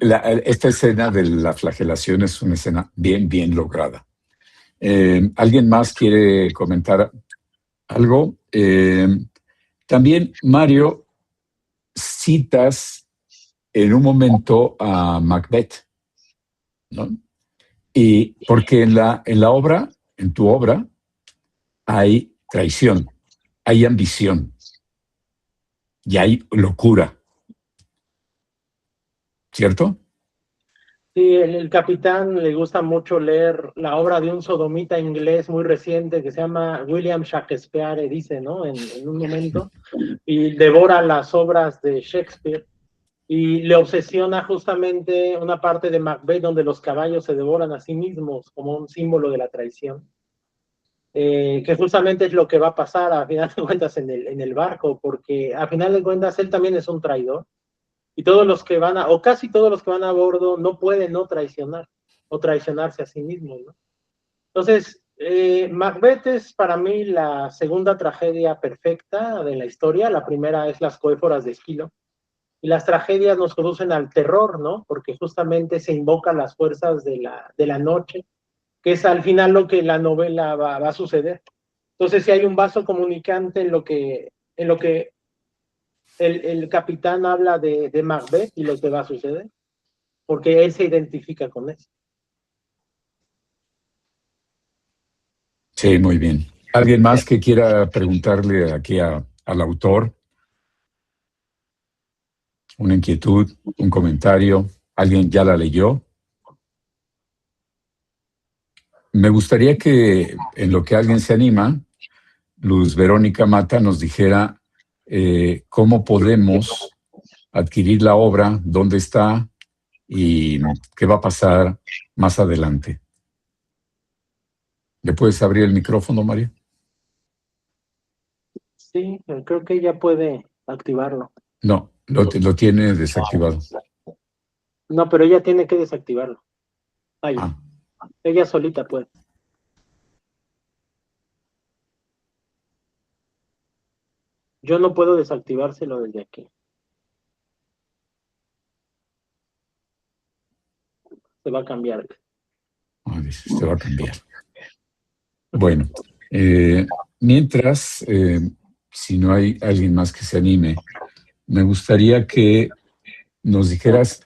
esta escena de la flagelación es una escena bien lograda. ¿Alguien más quiere comentar algo? También, Mario, citas en un momento a Macbeth, ¿no? Y porque en la obra, en tu obra, hay traición, hay ambición y hay locura, ¿cierto? Sí, el capitán le gusta mucho leer la obra de un sodomita inglés muy reciente que se llama William Shakespeare, dice, ¿no? En un momento, y devora las obras de Shakespeare y le obsesiona justamente una parte de Macbeth donde los caballos se devoran a sí mismos como un símbolo de la traición. Que justamente es lo que va a pasar a final de cuentas en el barco, porque a final de cuentas él también es un traidor y todos los que van o casi todos los que van a bordo no pueden no traicionar o traicionarse a sí mismos, ¿no? Entonces, Macbeth es para mí la segunda tragedia perfecta de la historia. La primera es Las Coéforas de Esquilo. Y las tragedias nos conducen al terror, ¿no? Porque justamente se invocan las fuerzas de la noche, que es al final lo que la novela va a suceder. Entonces, si hay un vaso comunicante en lo que el capitán habla de Macbeth y lo que va a suceder, porque él se identifica con eso. Sí, muy bien. ¿Alguien más que quiera preguntarle aquí al autor una inquietud, un comentario? ¿Alguien ya la leyó? Me gustaría que en lo que alguien se anima, Luz Verónica Mata nos dijera cómo podemos adquirir la obra, dónde está y qué va a pasar más adelante. ¿Le puedes abrir el micrófono, María? Sí, creo que ella puede activarlo. No, lo tiene desactivado. No, pero ella tiene que desactivarlo. Ahí, Ah, ella solita puede. Yo no puedo desactivárselo desde aquí. Se va a cambiar. dice, se va a cambiar. Bueno, mientras, si no hay alguien más que se anime, me gustaría que nos dijeras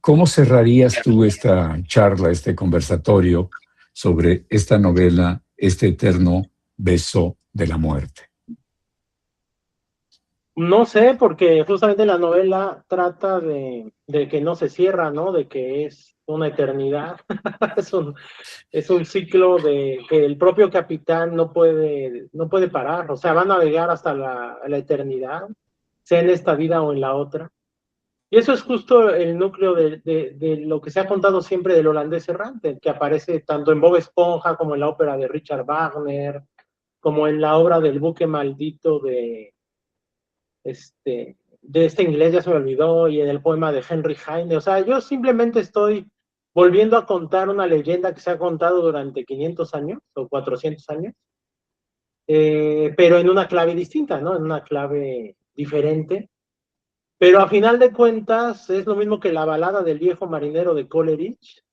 cómo cerrarías tú esta charla, este conversatorio sobre esta novela, este eterno beso de la muerte. No sé, porque justamente la novela trata de que no se cierra, ¿no? De que es una eternidad. es un ciclo de que el propio capitán no puede parar. O sea, va a navegar hasta la eternidad, sea en esta vida o en la otra. Y eso es justo el núcleo de lo que se ha contado siempre del holandés errante, que aparece tanto en Bob Esponja como en la ópera de Richard Wagner, como en la obra del buque maldito de este inglés, ya se me olvidó, y en el poema de Henry Heine. O sea, yo simplemente estoy volviendo a contar una leyenda que se ha contado durante 500 años o 400 años, pero en una clave distinta, ¿no? En una clave diferente. Pero a final de cuentas es lo mismo que la balada del viejo marinero de Coleridge,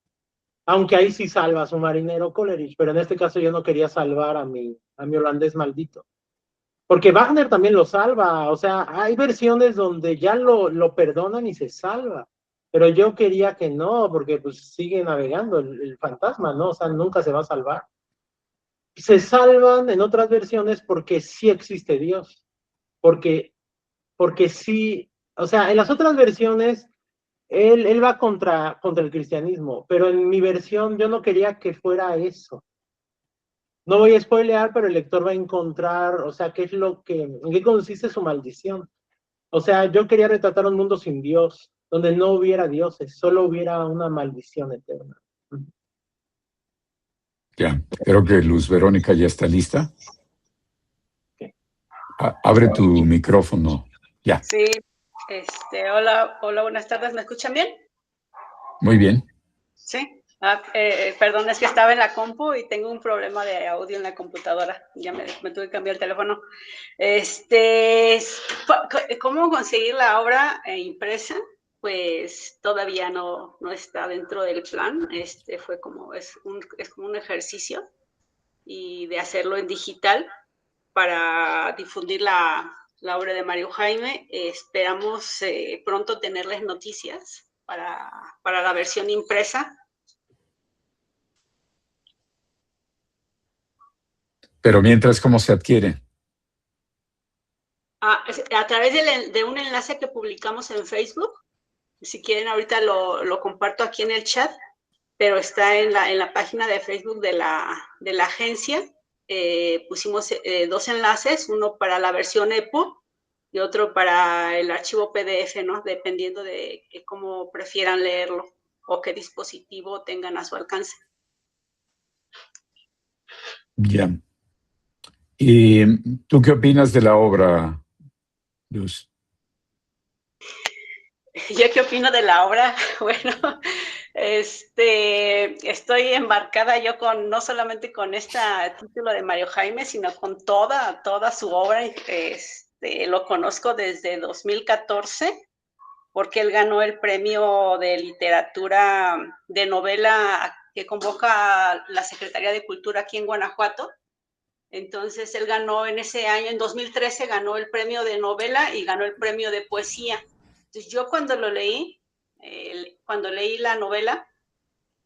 aunque ahí sí salva a su marinero Coleridge, pero en este caso yo no quería salvar a mi holandés maldito. Porque Wagner también lo salva, o sea, hay versiones donde ya lo perdonan y se salva, pero yo quería que no, porque pues sigue navegando el fantasma, ¿no? O sea, nunca se va a salvar. Se salvan en otras versiones porque sí existe Dios, porque, porque sí, o sea, en las otras versiones él va contra el cristianismo, pero en mi versión yo no quería que fuera eso. No voy a spoilear, pero el lector va a encontrar, o sea, en qué consiste su maldición. O sea, yo quería retratar un mundo sin Dios, donde no hubiera dioses, solo hubiera una maldición eterna. Ya, creo que Luz Verónica ya está lista. Okay. Abre tu micrófono. Ya. Sí, hola, buenas tardes, ¿me escuchan bien? Muy bien. Sí. Perdón, es que estaba en la compu y tengo un problema de audio en la computadora. Ya me tuve que cambiar el teléfono. ¿Cómo conseguir la obra impresa? Pues todavía no está dentro del plan. Fue como, es como un ejercicio y de hacerlo en digital para difundir la obra de Mario Jaime. Esperamos pronto tenerles noticias para la versión impresa. Pero mientras, ¿cómo se adquiere? A través de un enlace que publicamos en Facebook. Si quieren, ahorita lo comparto aquí en el chat, pero está en la página de Facebook de la agencia. Pusimos dos enlaces, uno para la versión EPUB y otro para el archivo PDF, ¿no? Dependiendo de cómo prefieran leerlo o qué dispositivo tengan a su alcance. Ya. ¿Y tú qué opinas de la obra, Luz? ¿Yo qué opino de la obra? Bueno, estoy embarcada yo no solamente con este título de Mario Jaime, sino con toda su obra. Lo conozco desde 2014, porque él ganó el premio de literatura de novela que convoca la Secretaría de Cultura aquí en Guanajuato. Entonces él ganó en ese año, en 2013, ganó el premio de novela y ganó el premio de poesía. Entonces yo cuando lo leí, cuando leí la novela,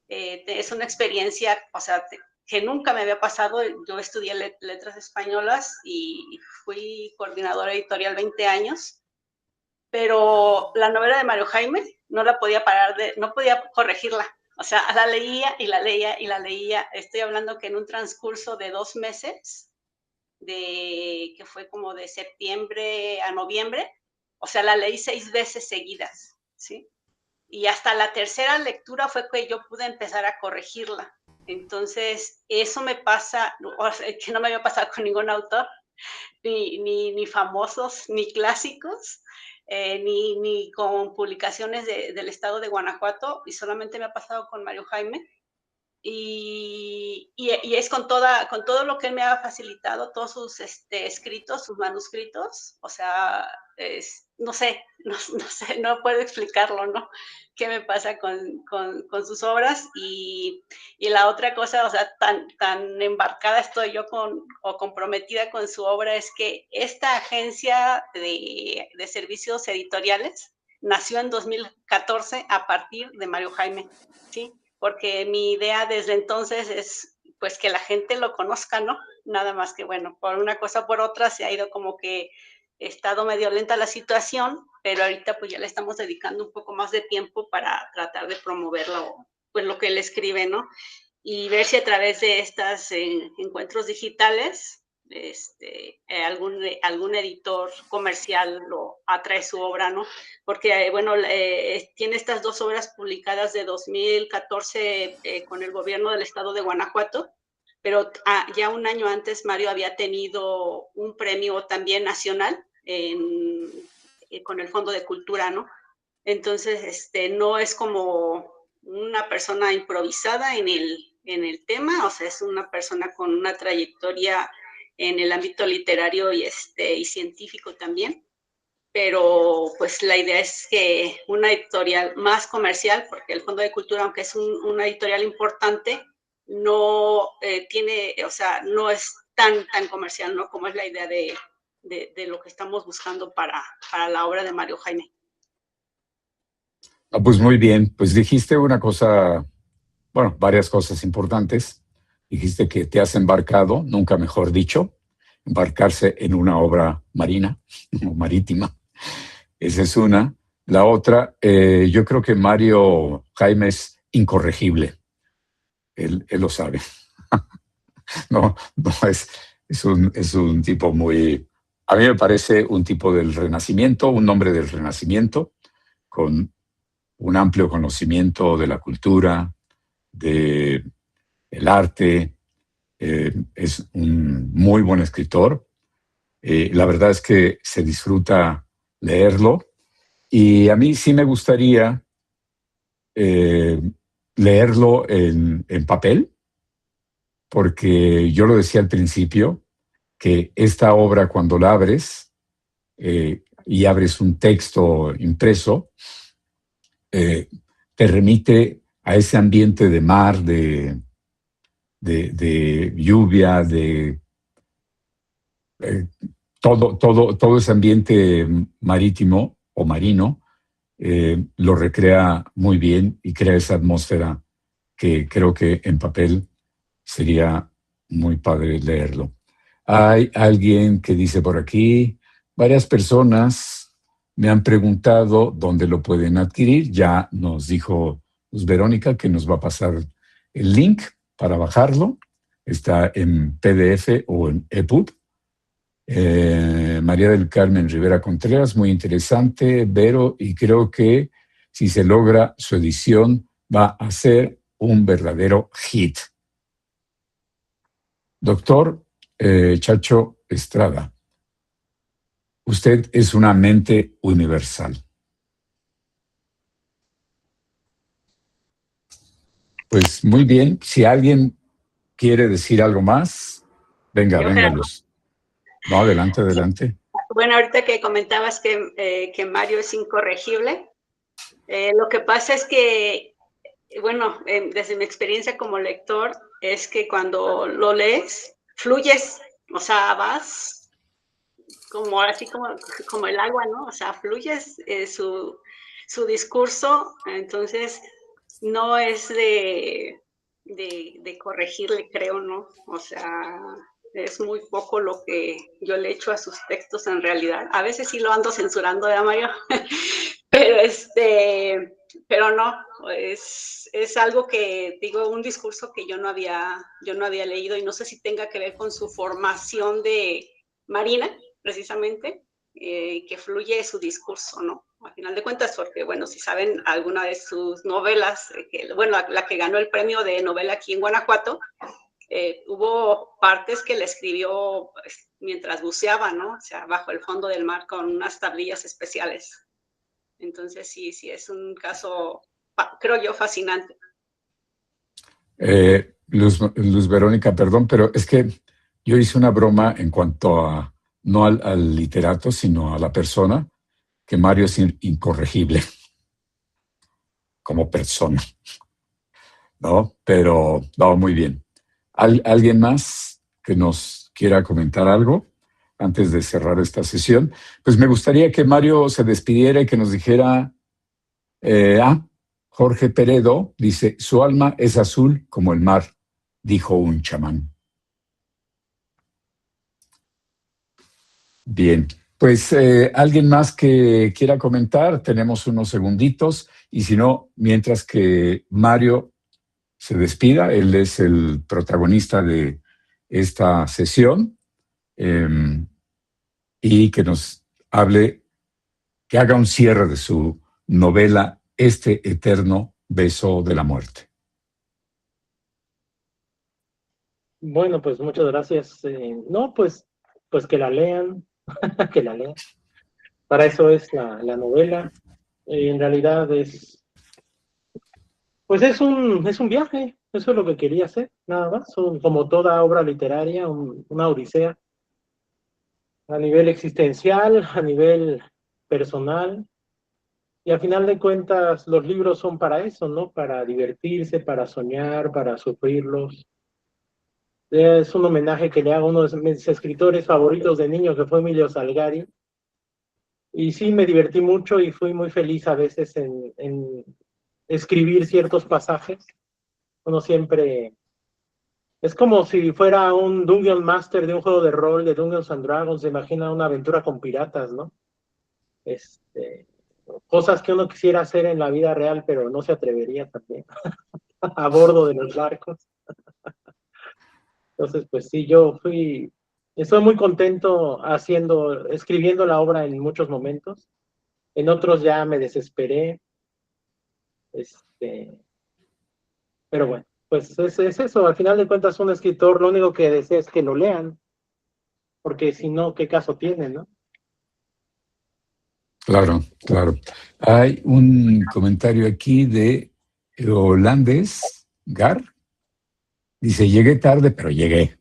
es una experiencia, o sea, que nunca me había pasado. Yo estudié letras españolas y fui coordinadora editorial 20 años, pero la novela de Mario Jaime no la podía parar no podía corregirla. O sea, la leía y la leía y la leía. Estoy hablando que en un transcurso de 2 meses, que fue como de septiembre a noviembre, o sea, la leí 6 veces seguidas, ¿sí? Y hasta la tercera lectura fue que yo pude empezar a corregirla. Entonces, eso me pasa, o sea, que no me había pasado con ningún autor, ni famosos, ni clásicos, ni con publicaciones del estado de Guanajuato, y solamente me ha pasado con Mario Jaime. Y es con todo lo que él me ha facilitado, todos sus escritos, sus manuscritos. O sea, no sé, no puedo explicarlo, ¿no? ¿Qué me pasa con sus obras? Y la otra cosa, o sea, tan embarcada estoy yo o comprometida con su obra, es que esta agencia de servicios editoriales nació en 2014 a partir de Mario Jaime, ¿sí? Porque mi idea desde entonces es pues que la gente lo conozca, ¿no? Nada más que, bueno, por una cosa o por otra se ha ido como que estado medio lenta la situación, pero ahorita pues ya le estamos dedicando un poco más de tiempo para tratar de promoverlo, pues lo que él escribe, ¿no? Y ver si a través de estos encuentros digitales algún editor comercial lo atrae su obra, ¿no? Porque, bueno, tiene estas 2 obras publicadas de 2014 con el gobierno del estado de Guanajuato, pero ya un año antes Mario había tenido un premio también nacional con el Fondo de Cultura, ¿no? Entonces, no es como una persona improvisada en el tema, o sea, es una persona con una trayectoria en el ámbito literario y científico también, pero pues la idea es que una editorial más comercial, porque el Fondo de Cultura, aunque es una editorial importante, no tiene, o sea, no es tan comercial, ¿no? Como es la idea de lo que estamos buscando para la obra de Mario Jaime. Pues muy bien, pues dijiste una cosa, bueno, varias cosas importantes. Dijiste que te has embarcado, nunca mejor dicho, embarcarse en una obra marina o marítima. Esa es una. La otra, yo creo que Mario Jaime es incorregible. Él lo sabe. No es un tipo muy, a mí me parece un tipo del Renacimiento, un hombre del Renacimiento, con un amplio conocimiento de la cultura, del arte. Es un muy buen escritor. La verdad es que se disfruta leerlo. Y a mí sí me gustaría leerlo en papel, porque yo lo decía al principio, que esta obra cuando la abres y abres un texto impreso, te remite a ese ambiente de mar, de lluvia, de todo ese ambiente marítimo o marino, lo recrea muy bien y crea esa atmósfera que creo que en papel sería muy padre leerlo. Hay alguien que dice por aquí, varias personas me han preguntado dónde lo pueden adquirir. Ya nos dijo Verónica que nos va a pasar el link para bajarlo. Está en PDF o en EPUB. María del Carmen Rivera Contreras, muy interesante, Vero, y creo que si se logra su edición va a ser un verdadero hit. Doctor Chacho Estrada, usted es una mente universal. Pues muy bien, si alguien quiere decir algo más, venga, Luz. No, adelante. Bueno, ahorita que comentabas que Mario es incorregible, lo que pasa es que, bueno, desde mi experiencia como lector, es que cuando lo lees, fluyes, o sea, vas como así como el agua, ¿no? O sea, fluyes su discurso, entonces no es de corregirle, creo, ¿no? O sea, es muy poco lo que yo le echo a sus textos en realidad. A veces sí lo ando censurando, ¿verdad, Mario? Pero no, es algo que, digo, un discurso que yo no había leído y no sé si tenga que ver con su formación de marina, precisamente, que fluye su discurso, ¿no? A final de cuentas, porque, bueno, si saben alguna de sus novelas, bueno, la que ganó el premio de novela aquí en Guanajuato, hubo partes que le escribió pues, mientras buceaba, ¿no? O sea, bajo el fondo del mar con unas tablillas especiales. Entonces, sí, es un caso, creo yo, fascinante. Luz Verónica, perdón, pero es que yo hice una broma en cuanto a, no al literato, sino a la persona, que Mario es incorregible como persona, ¿no? Pero, no, muy bien. ¿Alguien más que nos quiera comentar algo antes de cerrar esta sesión? Pues me gustaría que Mario se despidiera y que nos dijera, Jorge Peredo dice, su alma es azul como el mar, dijo un chamán. Bien, pues alguien más que quiera comentar, tenemos unos segunditos y si no, mientras que Mario se despida, él es el protagonista de esta sesión y que nos hable, que haga un cierre de su novela Este eterno beso de la muerte. Bueno, pues muchas gracias. No, pues que la lean, que la lean. Para eso es la novela. En realidad pues es un viaje. Eso es lo que quería hacer, nada más. Como toda obra literaria, una odisea a nivel existencial, a nivel personal. Y al final de cuentas, los libros son para eso, ¿no? Para divertirse, para soñar, para sufrirlos. Es un homenaje que le hago a uno de mis escritores favoritos de niño, que fue Emilio Salgari. Y sí, me divertí mucho y fui muy feliz a veces en escribir ciertos pasajes. Uno siempre... Es como si fuera un Dungeon Master de un juego de rol de Dungeons and Dragons. Se imagina una aventura con piratas, ¿no? Cosas que uno quisiera hacer en la vida real, pero no se atrevería también a bordo de los barcos. Entonces, pues sí, estoy muy contento escribiendo la obra en muchos momentos. En otros ya me desesperé. Pero bueno, pues es eso. Al final de cuentas, un escritor lo único que desea es que lo lean, porque si no, ¿qué caso tiene, no? Claro, claro. Hay un comentario aquí de holandés, Gar. Dice, llegué tarde, pero llegué.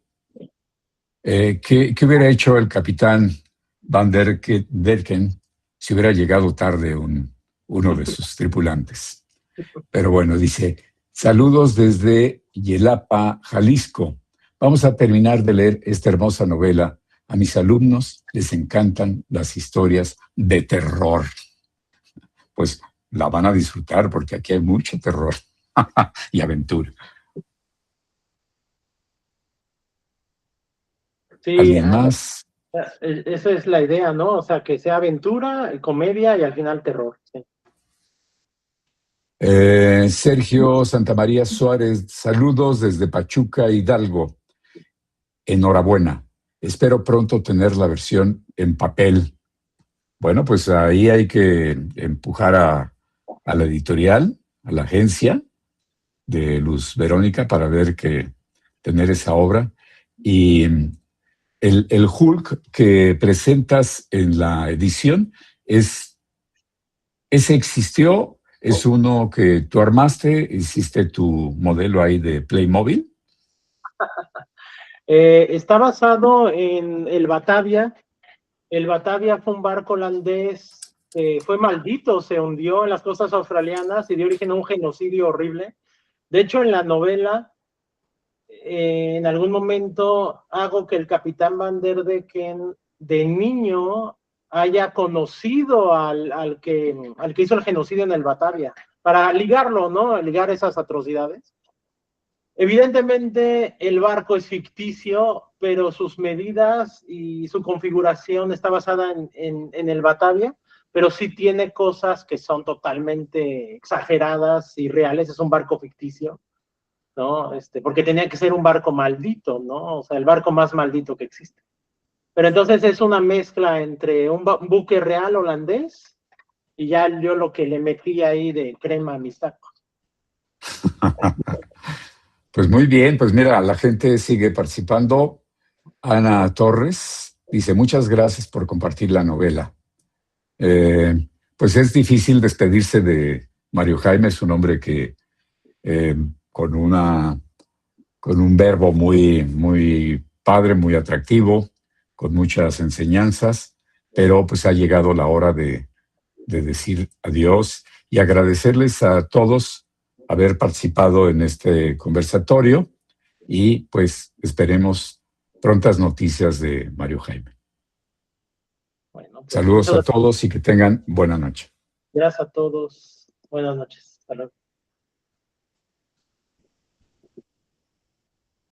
¿Qué hubiera hecho el capitán Van Derken si hubiera llegado tarde uno de sus tripulantes? Pero bueno, dice, saludos desde Yelapa, Jalisco. Vamos a terminar de leer esta hermosa novela. A mis alumnos les encantan las historias de terror. Pues la van a disfrutar porque aquí hay mucho terror y aventura. Sí, ¿Alguien más? esa es la idea, ¿no? O sea, que sea aventura, comedia y al final terror. Sí. Sergio Santamaría Suárez, saludos desde Pachuca, Hidalgo. Enhorabuena. Espero pronto tener la versión en papel. Bueno, pues ahí hay que empujar a la editorial, a la agencia de Luz Verónica para ver que tener esa obra. Y el Hulk que presentas en la edición ese existió, es uno que tú armaste, hiciste tu modelo ahí de Playmobil. Está basado en el Batavia. El Batavia fue un barco holandés, fue maldito, se hundió en las costas australianas y dio origen a un genocidio horrible. De hecho, en la novela, en algún momento hago que el capitán Van der Decken de niño haya conocido al que hizo el genocidio en el Batavia, para ligarlo, ¿no? Ligar esas atrocidades. Evidentemente el barco es ficticio, pero sus medidas y su configuración está basada en el Batavia, pero sí tiene cosas que son totalmente exageradas y reales. Es un barco ficticio, ¿no? Porque tenía que ser un barco maldito, ¿no? O sea, el barco más maldito que existe. Pero entonces es una mezcla entre un buque real holandés y ya yo lo que le metí ahí de crema a mis tacos. Pues muy bien, pues mira, la gente sigue participando. Ana Torres dice, muchas gracias por compartir la novela. Pues es difícil despedirse de Mario Jaime, es un hombre que con un verbo muy padre, muy atractivo, con muchas enseñanzas, pero pues ha llegado la hora de decir adiós y agradecerles a todos haber participado en este conversatorio y pues esperemos prontas noticias de Mario Jaime. Bueno, pues, saludos a todos y que tengan buena noche. Gracias a todos. Buenas noches. Hasta luego.